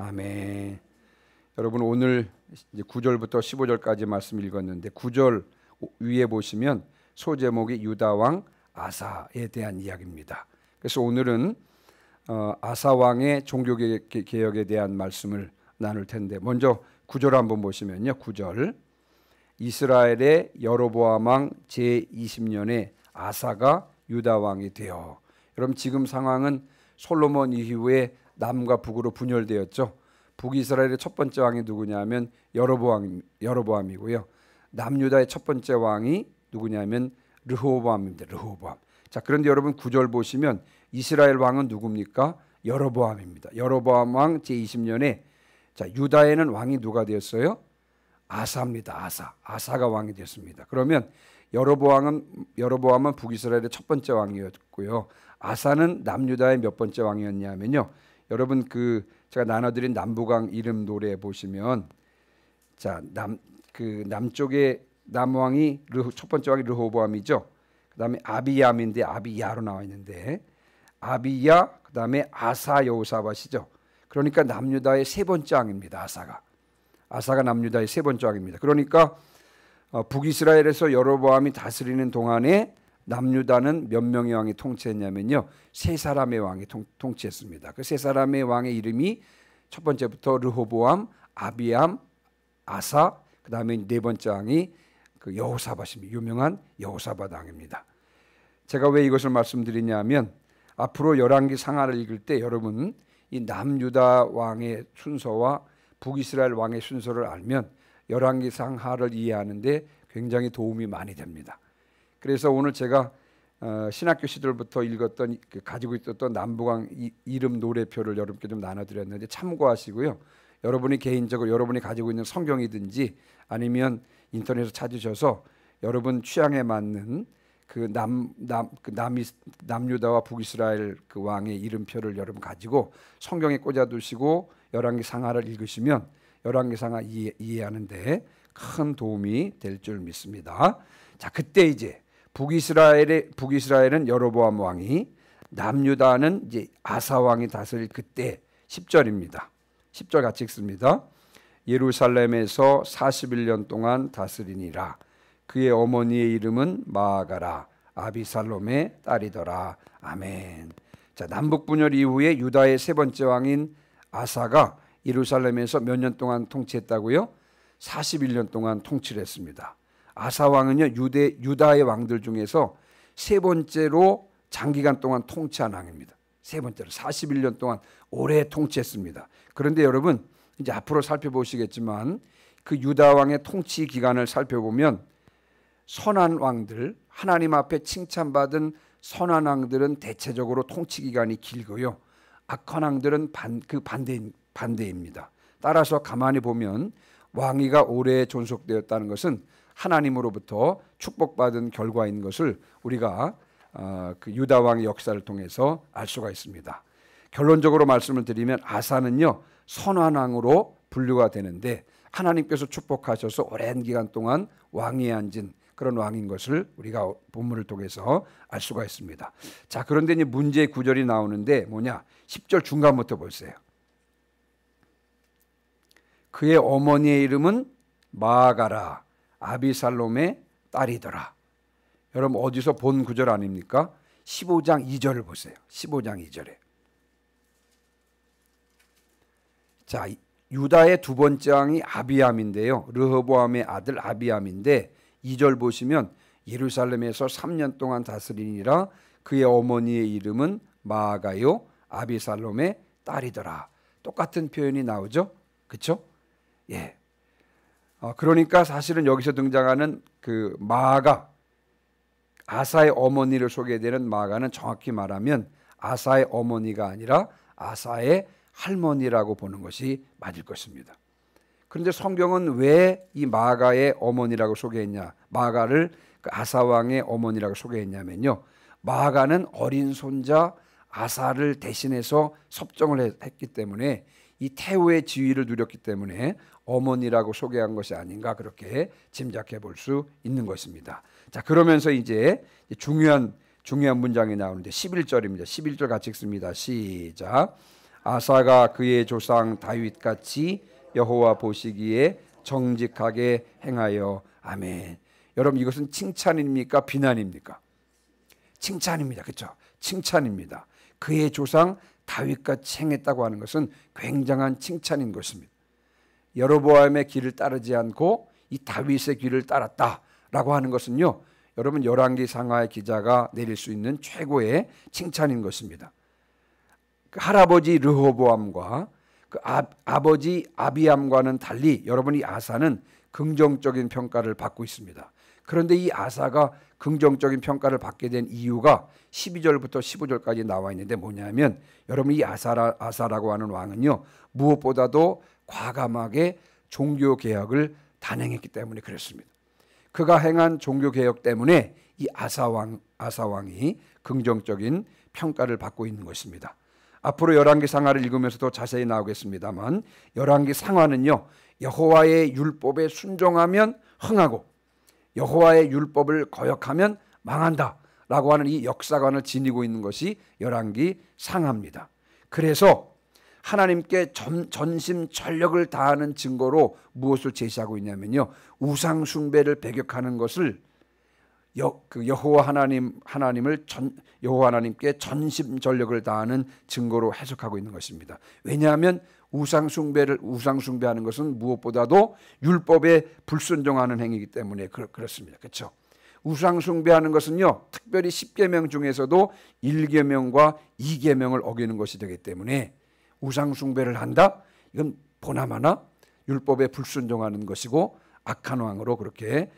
아멘. 여러분 오늘 이제 9절부터 15절까지 말씀 읽었는데 9절 위에 보시면 소제목이 유다 왕 아사에 대한 이야기입니다. 그래서 오늘은 아사 왕의 종교 개혁에 대한 말씀을 나눌 텐데 먼저 9절 한번 보시면요. 9절 이스라엘의 여로보암 왕 제20년에 아사가 유다 왕이 되어. 여러분 지금 상황은 솔로몬 이후에 남과 북으로 분열되었죠. 북이스라엘의 첫 번째 왕이 누구냐면 여로보암이고요. 남유다의 첫 번째 왕이 누구냐면 르호보암입니다. 르호보암. 자, 그런데 여러분 9절 보시면 이스라엘 왕은 누굽니까? 여로보암입니다. 여로보암 왕 제20년에 자, 유다에는 왕이 누가 되었어요? 아사입니다. 아사가 왕이 되었습니다. 그러면 여로보암은 북이스라엘의 첫 번째 왕이었고요. 아사는 남유다의 몇 번째 왕이었냐면요. 여러분 제가 나눠드린 남북왕 이름 노래 보시면 자, 남쪽에 남왕이 첫 번째 왕이 르호보암이죠. 그다음에 아비야인데 아비야로 나와 있는데 아비야 그다음에 아사 여호사밧이죠. 그러니까 남유다의 세 번째 왕입니다. 아사가 남유다의 세 번째 왕입니다. 그러니까 북이스라엘에서 여로보암이 다스리는 동안에 남유다는 몇 명의 왕이 통치했냐면요. 세 사람의 왕이 통치했습니다. 그 세 사람의 왕의 이름이 첫 번째부터 르호보암, 아비암, 아사, 그다음에 네 번째 왕이 그 여호사밧입니다. 유명한 여호사밧 왕입니다. 제가 왜 이것을 말씀드리냐면 앞으로 열왕기 상하를 읽을 때 여러분 이 남유다 왕의 순서와 북이스라엘 왕의 순서를 알면 열왕기 상하를 이해하는데 굉장히 도움이 많이 됩니다. 그래서 오늘 제가 신학교 시절부터 읽었던 가지고 있었던 남북왕 이름 노래표를 여러분께 좀 나눠드렸는데 참고하시고요. 여러분이 개인적으로 여러분이 가지고 있는 성경이든지 아니면 인터넷에서 찾으셔서 여러분 취향에 맞는 남유다와 북이스라엘 그 왕의 이름표를 여러분 가지고 성경에 꽂아두시고 열왕기 상하를 읽으시면 열왕기 상하 이해하는데 큰 도움이 될 줄 믿습니다. 자, 그때 이제 북이스라엘은 여로보암 왕이, 남유다는 이제 아사 왕이 다스릴 그때 10절입니다. 10절 같이 읽습니다. 예루살렘에서 41년 동안 다스리니라. 그의 어머니의 이름은 마아가라. 아비살롬의 딸이더라. 아멘. 자, 남북 분열 이후에 유다의 세 번째 왕인 아사가 예루살렘에서 몇 년 동안 통치했다고요? 41년 동안 통치를 했습니다. 아사 왕은요 유다의 왕들 중에서 세 번째로 장기간 동안 통치한 왕입니다. 세 번째로 41년 동안 오래 통치했습니다. 그런데 여러분 이제 앞으로 살펴보시겠지만 그 유다 왕의 통치 기간을 살펴보면 선한 왕들, 하나님 앞에 칭찬받은 선한 왕들은 대체적으로 통치 기간이 길고요. 악한 왕들은 반대입니다. 따라서 가만히 보면 왕위가 오래 존속되었다는 것은 하나님으로부터 축복받은 결과인 것을 우리가 그 유다 왕의 역사를 통해서 알 수가 있습니다. 결론적으로 말씀을 드리면 아사는요 선한 왕으로 분류가 되는데 하나님께서 축복하셔서 오랜 기간 동안 왕위에 앉은 그런 왕인 것을 우리가 본문을 통해서 알 수가 있습니다. 자, 그런데 이제 문제의 구절이 나오는데 뭐냐? 10절 중간부터 보세요. 그의 어머니의 이름은 마아가라. 아비살롬의 딸이더라. 여러분 어디서 본 구절 아닙니까? 15장 2절을 보세요. 15장 2절에. 자, 유다의 두 번째 왕이 아비암인데요. 르호보암의 아들 아비암인데 2절 보시면 예루살렘에서 3년 동안 다스리니라. 그의 어머니의 이름은 마아가요. 아비살롬의 딸이더라. 똑같은 표현이 나오죠? 그렇죠? 예. 그러니까 사실은 여기서 등장하는 그 마아가 아사의 어머니를 소개되는 마아가는 정확히 말하면 아사의 어머니가 아니라 아사의 할머니라고 보는 것이 맞을 것입니다. 그런데 성경은 왜 이 마아가의 어머니라고 소개했냐? 마아가를 그 아사 왕의 어머니라고 소개했냐면요. 마아가는 어린 손자 아사를 대신해서 섭정을 했기 때문에 이 태후의 지위를 누렸기 때문에 어머니라고 소개한 것이 아닌가 그렇게 짐작해 볼 수 있는 것입니다. 자, 그러면서 이제 중요한 문장이 나오는데 11절입니다. 11절 같이 읽습니다. 시작. 아사가 그의 조상 다윗같이 여호와 보시기에 정직하게 행하여. 아멘. 여러분, 이것은 칭찬입니까 비난입니까? 칭찬입니다. 그렇죠? 칭찬입니다. 그의 조상 다윗같이 행했다고 하는 것은 굉장한 칭찬인 것입니다. 여로보암의 길을 따르지 않고 이 다윗의 길을 따랐다라고 하는 것은요, 여러분 열왕기 상하의 기자가 내릴 수 있는 최고의 칭찬인 것입니다. 그 할아버지 르호보암과 그 아버지 아비암과는 달리 여러분 이 아사는 긍정적인 평가를 받고 있습니다. 그런데 이 아사가 긍정적인 평가를 받게 된 이유가 12절부터 15절까지 나와 있는데 뭐냐면, 여러분 이 아사라고 하는 왕은요, 무엇보다도 과감하게 종교개혁을 단행했기 때문에 그렇습니다. 그가 행한 종교개혁 때문에 이 아사왕이 긍정적인 평가를 받고 있는 것입니다. 앞으로 열왕기 상하를 읽으면서 더 자세히 나오겠습니다만, 열왕기 상하는요, 여호와의 율법에 순종하면 흥하고 여호와의 율법을 거역하면 망한다 라고 하는 이 역사관을 지니고 있는 것이 열왕기 상하입니다. 그래서 하나님께 전심 전력을 다하는 증거로 무엇을 제시하고 있냐면요, 우상 숭배를 배격하는 것을 여호와 하나님께 전심 전력을 다하는 증거로 해석하고 있는 것입니다. 왜냐하면 우상 숭배하는 것은 무엇보다도 율법에 불순종하는 행위이기 때문에 그렇습니다. 그렇죠? 우상 숭배하는 것은요, 특별히 10계명 중에서도 1계명과 2계명을 어기는 것이 되기 때문에 우상 숭배를 한다? 이건 보나마나 율법에 불순종하는 것이고 악한 왕으로 그렇게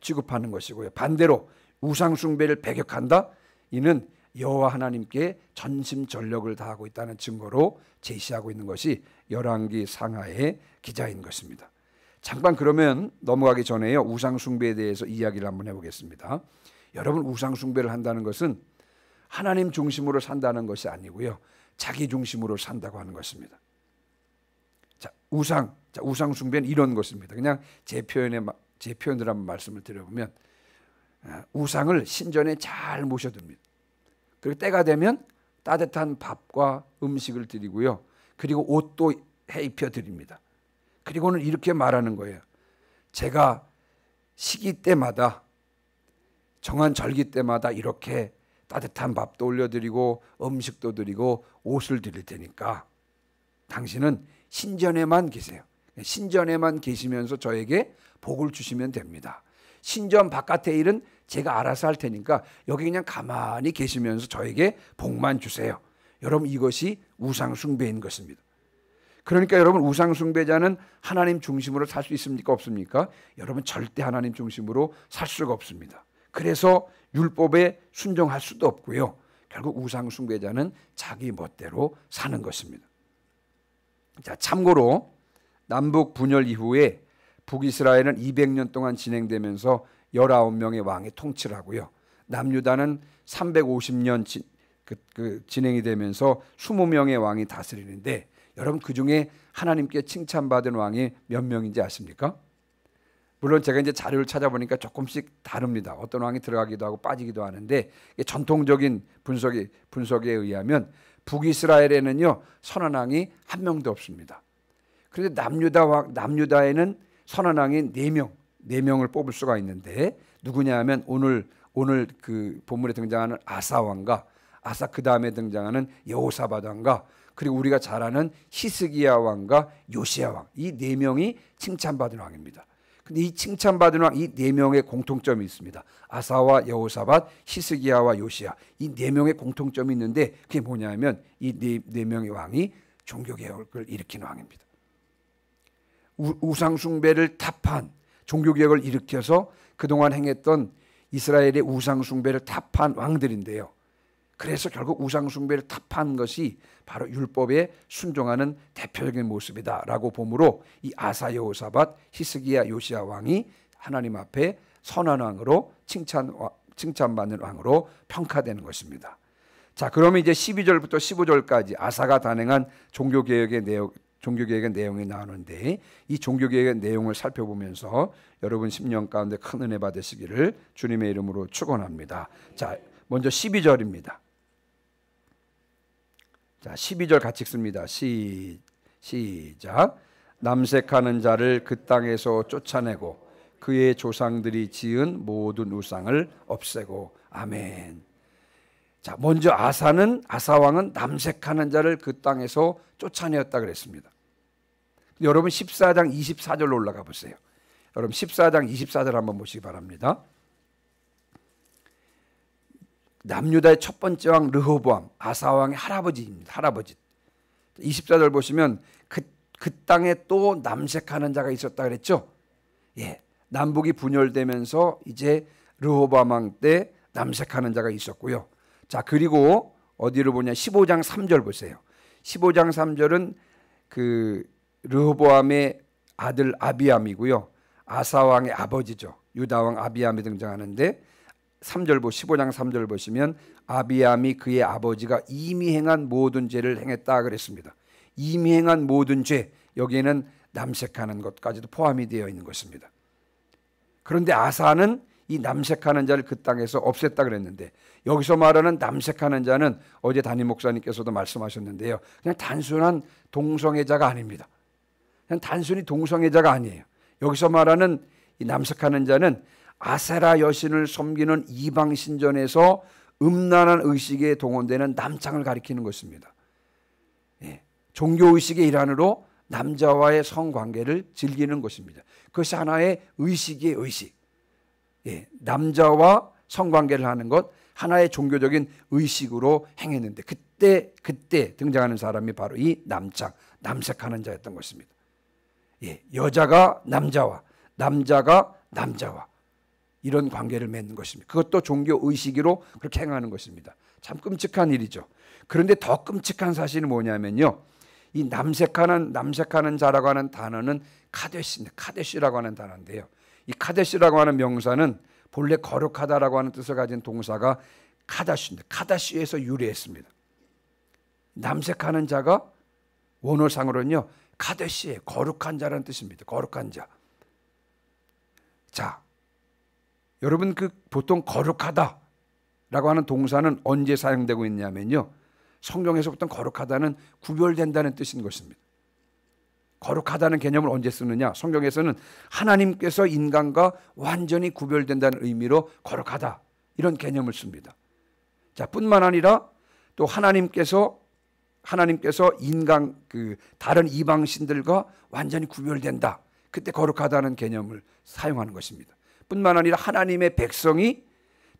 취급하는 것이고요. 반대로 우상 숭배를 배격한다? 이는 여호와 하나님께 전심전력을 다하고 있다는 증거로 제시하고 있는 것이 열왕기 상하의 기자인 것입니다. 잠깐 그러면 넘어가기 전에요, 우상 숭배에 대해서 이야기를 한번 해보겠습니다. 여러분, 우상 숭배를 한다는 것은 하나님 중심으로 산다는 것이 아니고요, 자기 중심으로 산다고 하는 것입니다. 우상 숭배는 이런 것입니다. 그냥 제 표현을 한번 말씀을 드려보면, 우상을 신전에 잘 모셔둡니다. 그리고 때가 되면 따뜻한 밥과 음식을 드리고요, 그리고 옷도 해 입혀 드립니다. 그리고는 이렇게 말하는 거예요. 제가 시기 때마다, 정한 절기 때마다 이렇게 따뜻한 밥도 올려드리고 음식도 드리고 옷을 드릴 테니까 당신은 신전에만 계세요. 신전에만 계시면서 저에게 복을 주시면 됩니다. 신전 바깥의 일은 제가 알아서 할 테니까 여기 그냥 가만히 계시면서 저에게 복만 주세요. 여러분, 이것이 우상 숭배인 것입니다. 그러니까 여러분, 우상 숭배자는 하나님 중심으로 살 수 있습니까? 없습니까? 여러분, 절대 하나님 중심으로 살 수가 없습니다. 그래서 율법에 순종할 수도 없고요, 결국 우상 숭배자는 자기 멋대로 사는 것입니다. 자, 참고로 남북 분열 이후에 북이스라엘은 200년 동안 진행되면서 19명의 왕이 통치를 하고요, 남유다는 350년 진행이 되면서 20명의 왕이 다스리는데, 여러분 그 중에 하나님께 칭찬받은 왕이 몇 명인지 아십니까? 물론 제가 이제 자료를 찾아보니까 조금씩 다릅니다. 어떤 왕이 들어가기도 하고 빠지기도 하는데, 전통적인 분석에 의하면 북이스라엘에는요, 선한 왕이 한 명도 없습니다. 그런데 남유다에는 선한 왕이 4명을 뽑을 수가 있는데, 누구냐 하면 오늘 그 본문에 등장하는 아사 왕과 아사 그 다음에 등장하는 여호사밧 왕과 그리고 우리가 잘 아는 히스기야 왕과 요시야 왕, 이 4명이 칭찬받은 왕입니다. 근데 이 칭찬받은 왕, 이 4명의 공통점이 있습니다. 아사와 여호사밧, 히스기야와 요시야, 이 4명의 공통점이 있는데 그게 뭐냐면 이 네 명의 왕이 종교개혁을 일으킨 왕입니다. 우상숭배를 타파한, 종교개혁을 일으켜서 그동안 행했던 이스라엘의 우상숭배를 타파한 왕들인데요, 그래서 결국 우상숭배를 타파한 것이 바로 율법에 순종하는 대표적인 모습이다라고 보므로 이 아사, 여호사밧, 히스기야, 요시야 왕이 하나님 앞에 선한 왕으로 칭찬받는 왕으로 평가되는 것입니다. 자, 그러면 이제 12절부터 15절까지 아사가 단행한 종교개혁의 내용이 나오는데, 이 종교개혁의 내용을 살펴보면서 여러분 10년 가운데 큰 은혜 받으시기를 주님의 이름으로 축원합니다. 자, 먼저 12절입니다. 자, 12절 같이 읽습니다. 시작. 남색하는 자를 그 땅에서 쫓아내고 그의 조상들이 지은 모든 우상을 없애고. 아멘. 자, 먼저 아사 왕은 남색하는 자를 그 땅에서 쫓아내었다 그랬습니다. 여러분 14장 24절로 올라가 보세요. 여러분 14장 24절 한번 보시기 바랍니다. 남유다의 첫 번째 왕 르호보암, 아사 왕의 할아버지입니다. 할아버지. 24절 보시면 그 땅에 또 남색하는 자가 있었다 그랬죠. 예, 남북이 분열되면서 이제 르호보암 왕 때 남색하는 자가 있었고요. 자, 그리고 어디를 보냐? 15장 3절 보세요. 15장 3절은 그 르호보암의 아들 아비암이고요. 아사 왕의 아버지죠. 유다 왕 아비암이 등장하는데 15장 3절 보시면 아비암이 그의 아버지가 이미 행한 모든 죄를 행했다 그랬습니다. 이미 행한 모든 죄, 여기에는 남색하는 것까지도 포함이 되어 있는 것입니다. 그런데 아사는 이 남색하는 자를 그 땅에서 없앴다 그랬는데, 여기서 말하는 남색하는 자는 어제 담임 목사님께서도 말씀하셨는데요, 그냥 단순한 동성애자가 아닙니다. 그냥 단순히 동성애자가 아니에요. 여기서 말하는 이 남색하는 자는 아세라 여신을 섬기는 이방 신전에서 음란한 의식에 동원되는 남창을 가리키는 것입니다. 예, 종교의식의 일환으로 남자와의 성관계를 즐기는 것입니다. 그것이 하나의 의식이에요. 의식. 예, 남자와 성관계를 하는 것, 하나의 종교적인 의식으로 행했는데 그때 등장하는 사람이 바로 이 남색하는 자였던 것입니다. 예, 여자가 남자와, 남자가 남자와 이런 관계를 맺는 것입니다. 그것도 종교 의식으로 그렇게 행하는 것입니다. 참 끔찍한 일이죠. 그런데 더 끔찍한 사실은 뭐냐면요, 이 남색하는 자라고 하는 단어는 카데시라고 하는 단어인데요, 이 카데시라고 하는 명사는 본래 거룩하다라고 하는 뜻을 가진 동사가 카다시인데, 카다시에서 유래했습니다. 남색하는 자가 원어상으로는요 카데시에 거룩한 자라는 뜻입니다. 거룩한 자. 자, 여러분 보통 거룩하다라고 하는 동사는 언제 사용되고 있냐면요, 성경에서부터 거룩하다는 구별된다는 뜻인 것입니다. 거룩하다는 개념을 언제 쓰느냐? 성경에서는 하나님께서 인간과 완전히 구별된다는 의미로 거룩하다, 이런 개념을 씁니다. 자, 뿐만 아니라 또 하나님께서 인간 다른 이방 신들과 완전히 구별된다, 그때 거룩하다는 개념을 사용하는 것입니다. 뿐만 아니라 하나님의 백성이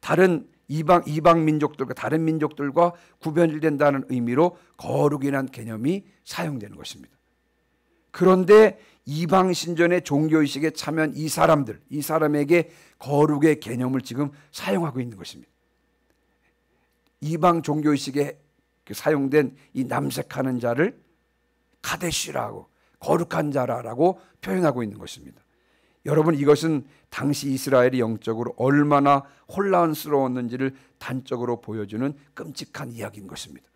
다른 이방 민족들과 다른 민족들과 구별된다는 의미로 거룩이라는 개념이 사용되는 것입니다. 그런데 이방 신전의 종교의식에 참여한 이 사람에게 거룩의 개념을 지금 사용하고 있는 것입니다. 이방 종교의식에 사용된 이 남색하는 자를 카데시라고, 거룩한 자라고 표현하고 있는 것입니다. 여러분, 이것은 당시 이스라엘이 영적으로 얼마나 혼란스러웠는지를 단적으로 보여주는 끔찍한 이야기인 것입니다.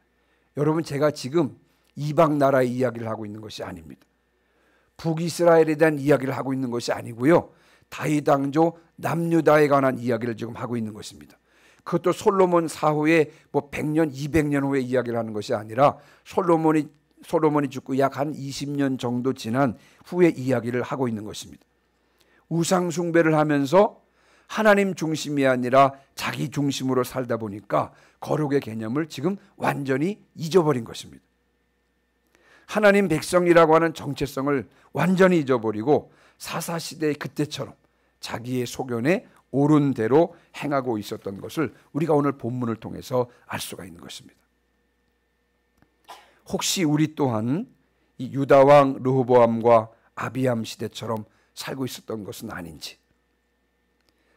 여러분, 제가 지금 이방 나라의 이야기를 하고 있는 것이 아닙니다. 북이스라엘에 대한 이야기를 하고 있는 것이 아니고요, 다윗 왕조 남유다에 관한 이야기를 지금 하고 있는 것입니다. 그것도 솔로몬 사후에 100년, 200년 후에 이야기를 하는 것이 아니라 솔로몬이 죽고 약 한 20년 정도 지난 후에 이야기를 하고 있는 것입니다. 우상 숭배를 하면서 하나님 중심이 아니라 자기 중심으로 살다 보니까 거룩의 개념을 지금 완전히 잊어버린 것입니다. 하나님 백성이라고 하는 정체성을 완전히 잊어버리고 사사시대의 그때처럼 자기의 소견에 옳은 대로 행하고 있었던 것을 우리가 오늘 본문을 통해서 알 수가 있는 것입니다. 혹시 우리 또한 이 유다왕 르호보암과 아비암 시대처럼 살고 있었던 것은 아닌지,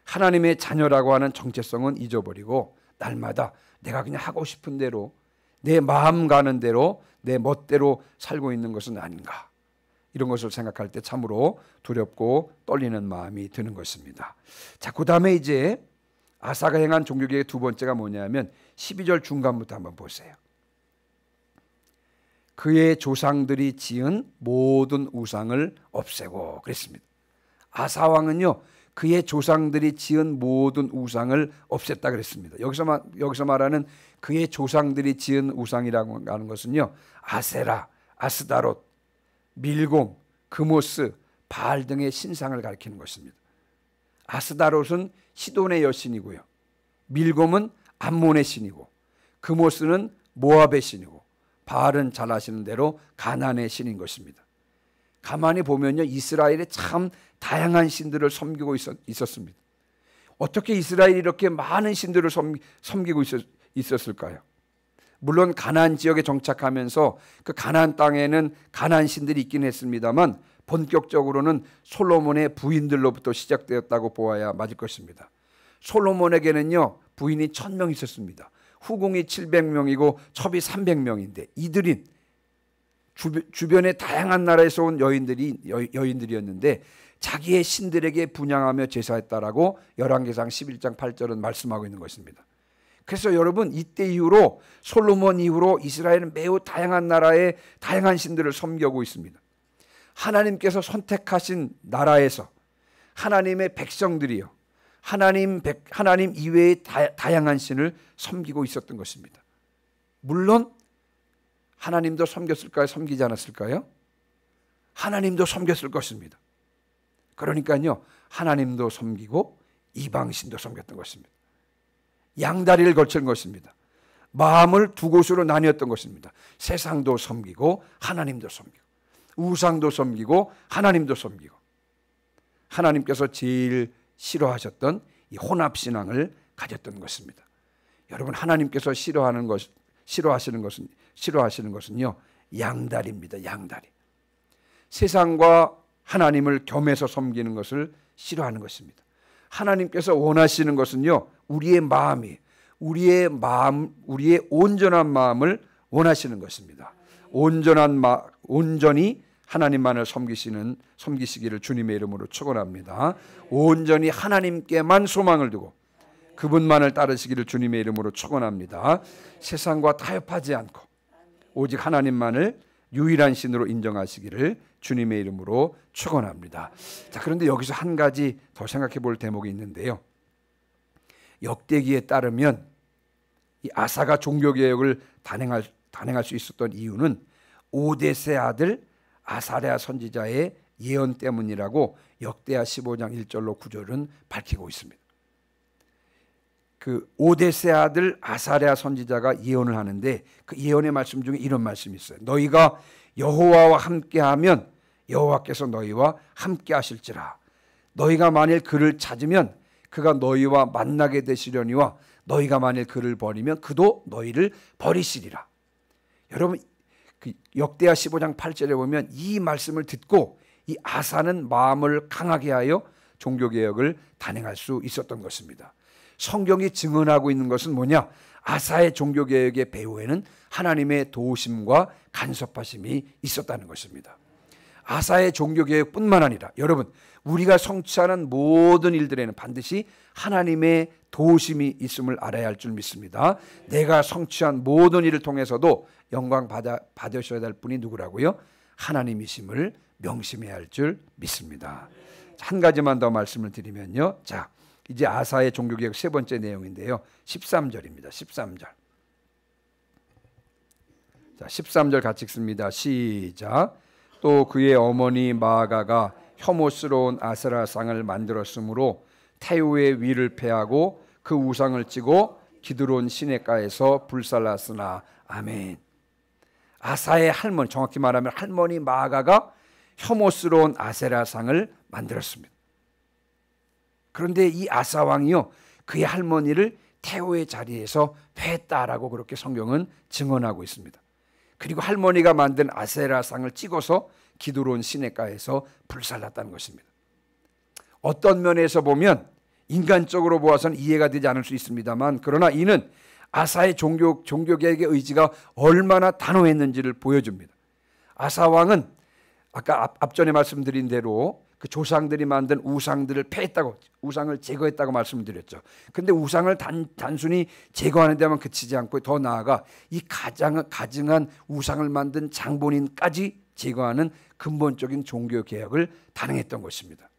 하나님의 자녀라고 하는 정체성은 잊어버리고 날마다 내가 그냥 하고 싶은 대로, 내 마음 가는 대로, 내 멋대로 살고 있는 것은 아닌가, 이런 것을 생각할 때 참으로 두렵고 떨리는 마음이 드는 것입니다. 자, 그 다음에 이제 아사가 행한 종교개혁의 두 번째가 뭐냐면 12절 중간부터 한번 보세요. 그의 조상들이 지은 모든 우상을 없애고 그랬습니다. 아사 왕은요, 그의 조상들이 지은 모든 우상을 없앴다 그랬습니다. 여기서 말하는 그의 조상들이 지은 우상이라고 하는 것은요, 아세라, 아스다롯, 밀곰, 그모스, 바알 등의 신상을 가리키는 것입니다. 아스다롯은 시돈의 여신이고요, 밀곰은 암몬의 신이고, 그모스는 모압의 신이고, 바알은 잘 아시는 대로 가나안의 신인 것입니다. 가만히 보면요, 이스라엘에 참 다양한 신들을 섬기고 있었습니다. 어떻게 이스라엘이 이렇게 많은 신들을 섬기고 있었을까요? 물론 가나안 지역에 정착하면서 그 가나안 땅에는 가나안 신들이 있긴 했습니다만 본격적으로는 솔로몬의 부인들로부터 시작되었다고 보아야 맞을 것입니다. 솔로몬에게는요, 부인이 1000명 있었습니다. 후궁이 700명이고 첩이 300명인데 이들이 주변의 다양한 나라에서 온 여인들이었는데 자기의 신들에게 분향하며 제사했다라고 열왕기상 11장 8절은 말씀하고 있는 것입니다. 그래서 여러분, 이때 이후로 솔로몬 이후로 이스라엘은 매우 다양한 나라의 다양한 신들을 섬기고 있습니다. 하나님께서 선택하신 나라에서 하나님의 백성들이요, 하나님 이외의 다양한 신을 섬기고 있었던 것입니다. 물론 하나님도 섬겼을까요? 섬기지 않았을까요? 하나님도 섬겼을 것입니다. 그러니까요, 하나님도 섬기고 이방신도 섬겼던 것입니다. 양다리를 걸친 것입니다. 마음을 두 곳으로 나뉘었던 것입니다. 세상도 섬기고 하나님도 섬기고, 우상도 섬기고 하나님도 섬기고. 하나님께서 제일 싫어하셨던 이 혼합신앙을 가졌던 것입니다. 여러분, 하나님께서 싫어하시는 것은요, 양다리입니다. 양다리. 세상과 하나님을 겸해서 섬기는 것을 싫어하는 것입니다. 하나님께서 원하시는 것은요, 우리의 온전한 마음을 원하시는 것입니다. 온전히 하나님만을 섬기시기를 주님의 이름으로 축원합니다. 온전히 하나님께만 소망을 두고 그분만을 따르시기를 주님의 이름으로 축원합니다. 세상과 타협하지 않고 오직 하나님만을 유일한 신으로 인정하시기를 주님의 이름으로 축원합니다. 자, 그런데 여기서 한 가지 더 생각해 볼 대목이 있는데요. 역대기에 따르면 이 아사가 종교개혁을 단행할 수 있었던 이유는 오데세 아들 아사랴 선지자의 예언 때문이라고 역대하 15장 1절로 9절은 밝히고 있습니다. 그 오데세 아들 아사랴 선지자가 예언을 하는데 그 예언의 말씀 중에 이런 말씀이 있어요. 너희가 여호와와 함께하면 여호와께서 너희와 함께 하실지라. 너희가 만일 그를 찾으면 그가 너희와 만나게 되시려니와 너희가 만일 그를 버리면 그도 너희를 버리시리라. 여러분, 그 역대하 15장 8절에 보면 이 말씀을 듣고 이 아사는 마음을 강하게 하여 종교개혁을 단행할 수 있었던 것입니다. 성경이 증언하고 있는 것은 뭐냐? 아사의 종교개혁의 배후에는 하나님의 도우심과 간섭하심이 있었다는 것입니다. 아사의 종교개혁뿐만 아니라 여러분, 우리가 성취하는 모든 일들에는 반드시 하나님의 도우심이 있음을 알아야 할 줄 믿습니다. 내가 성취한 모든 일을 통해서도 영광 받으셔야 될 분이 누구라고요? 하나님이심을 명심해야 할 줄 믿습니다. 한 가지만 더 말씀을 드리면요. 자, 이제 아사의 종교개혁 세 번째 내용인데요. 13절입니다. 13절. 자, 13절 같이 읽습니다. 시작. 또 그의 어머니 마아가가 혐오스러운 아세라상을 만들었으므로 태우의 위를 패하고 그 우상을 찌고 기드론 시내가에서 불살랐으나. 아멘. 아사의 할머니, 정확히 말하면 할머니 마아가가 혐오스러운 아세라상을 만들었습니다. 그런데 이 아사 왕이요, 그의 할머니를 태우의 자리에서 패했다라고 그렇게 성경은 증언하고 있습니다. 그리고 할머니가 만든 아세라상을 찍어서 기드론 시내가에서 불살랐다는 것입니다. 어떤 면에서 보면 인간적으로 보아서는 이해가 되지 않을 수 있습니다만, 그러나 이는 아사의 종교개혁의 의지가 얼마나 단호했는지를 보여줍니다. 아사 왕은 아까 앞전에 말씀드린 대로 그 조상들이 만든 우상들을 패했다고, 우상을 제거했다고 말씀드렸죠. 근데 우상을 단순히 제거하는 데만 그치지 않고 더 나아가 이 가증한 우상을 만든 장본인까지 제거하는 근본적인 종교개혁을 단행했던 것입니다.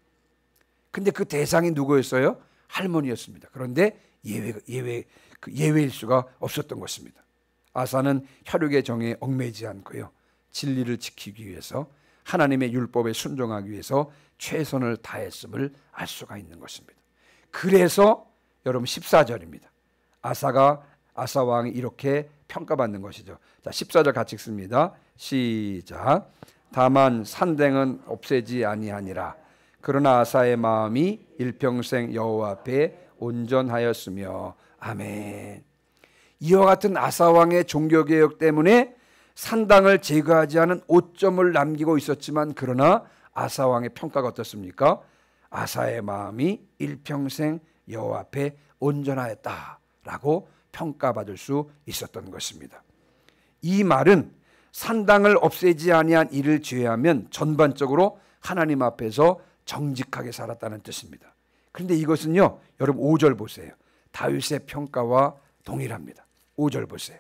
근데 그 대상이 누구였어요? 할머니였습니다. 그런데 예외일 수가 없었던 것입니다. 아사는 혈육의 정에 얽매이지 않고요, 진리를 지키기 위해서, 하나님의 율법에 순종하기 위해서 최선을 다했음을 알 수가 있는 것입니다. 그래서 여러분 14절입니다. 아사 왕이 이렇게 평가받는 것이죠. 자, 14절 같이 읽습니다. 시작. 다만 산댕은 없애지 아니하니라. 그러나 아사의 마음이 일평생 여호와 앞에 온전하였으며. 아멘. 이와 같은 아사 왕의 종교개혁 때문에 산당을 제거하지 않은 오점을 남기고 있었지만, 그러나 아사 왕의 평가가 어떻습니까? 아사의 마음이 일평생 여호와 앞에 온전하였다라고 평가받을 수 있었던 것입니다. 이 말은 산당을 없애지 아니한 이를 제외하면 전반적으로 하나님 앞에서 정직하게 살았다는 뜻입니다. 그런데 이것은요, 여러분 5절 보세요. 다윗의 평가와 동일합니다. 5절 보세요.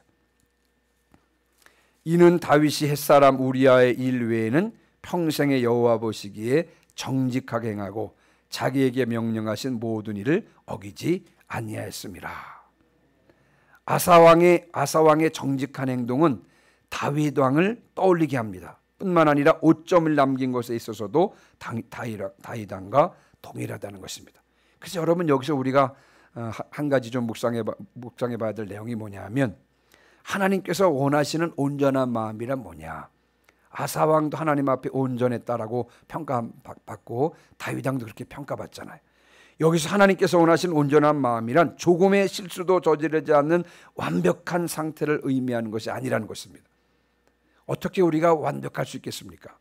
이는 다윗이 햇사람 우리아의 일 외에는 평생의 여호와 보시기에 정직하게 행하고 자기에게 명령하신 모든 일을 어기지 아니하였음이라. 아사 왕의 정직한 행동은 다윗 왕을 떠올리게 합니다. 뿐만 아니라 오점을 남긴 것에 있어서도 다윗 왕과 동일하다는 것입니다. 그래서 여러분 여기서 우리가 한 가지 좀 묵상해 봐야 될 내용이 뭐냐면, 하나님께서 원하시는 온전한 마음이란 뭐냐. 아사 왕도 하나님 앞에 온전했다라고 평가받고 다윗 왕도 그렇게 평가받잖아요. 여기서 하나님께서 원하시는 온전한 마음이란 조금의 실수도 저지르지 않는 완벽한 상태를 의미하는 것이 아니라는 것입니다. 어떻게 우리가 완벽할 수 있겠습니까?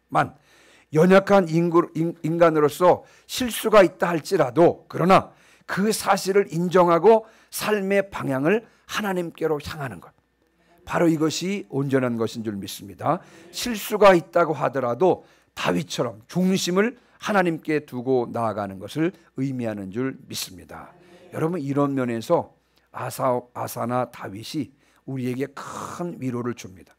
연약한 인간으로서 실수가 있다 할지라도, 그러나 그 사실을 인정하고 삶의 방향을 하나님께로 향하는 것, 바로 이것이 온전한 것인 줄 믿습니다. 실수가 있다고 하더라도 다윗처럼 중심을 하나님께 두고 나아가는 것을 의미하는 줄 믿습니다. 여러분, 이런 면에서 아사나 다윗이 우리에게 큰 위로를 줍니다.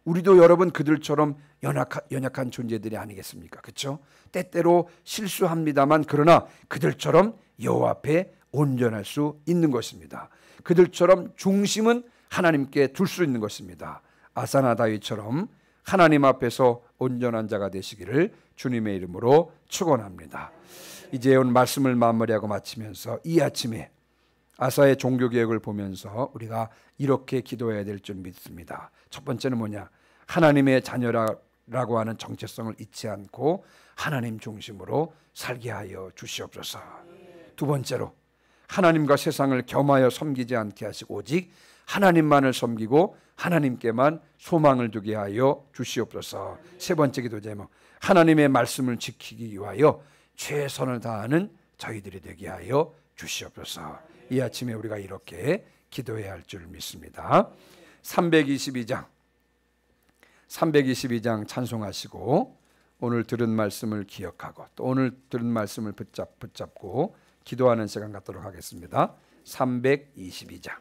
우리도 여러분 그들처럼 연약한 존재들이 아니겠습니까? 그렇죠? 때때로 실수합니다만, 그러나 그들처럼 여호와 앞에 온전할 수 있는 것입니다. 그들처럼 중심은 하나님께 둘 수 있는 것입니다. 아사나 다윗처럼 하나님 앞에서 온전한 자가 되시기를 주님의 이름으로 축원합니다. 이제 오늘 말씀을 마무리하고 마치면서 이 아침에 아사의 종교개혁을 보면서 우리가 이렇게 기도해야 될 줄 믿습니다. 첫 번째는 뭐냐? 하나님의 자녀라고 하는 정체성을 잊지 않고 하나님 중심으로 살게 하여 주시옵소서. 두 번째로 하나님과 세상을 겸하여 섬기지 않게 하시고 오직 하나님만을 섬기고 하나님께만 소망을 두게 하여 주시옵소서. 세 번째 기도 제목, 하나님의 말씀을 지키기 위하여 최선을 다하는 저희들이 되게 하여 주시옵소서. 이 아침에 우리가 이렇게 기도해야 할 줄 믿습니다. 322장 찬송하시고 오늘 들은 말씀을 기억하고 또 오늘 들은 말씀을 붙잡고 기도하는 시간 갖도록 하겠습니다. 322장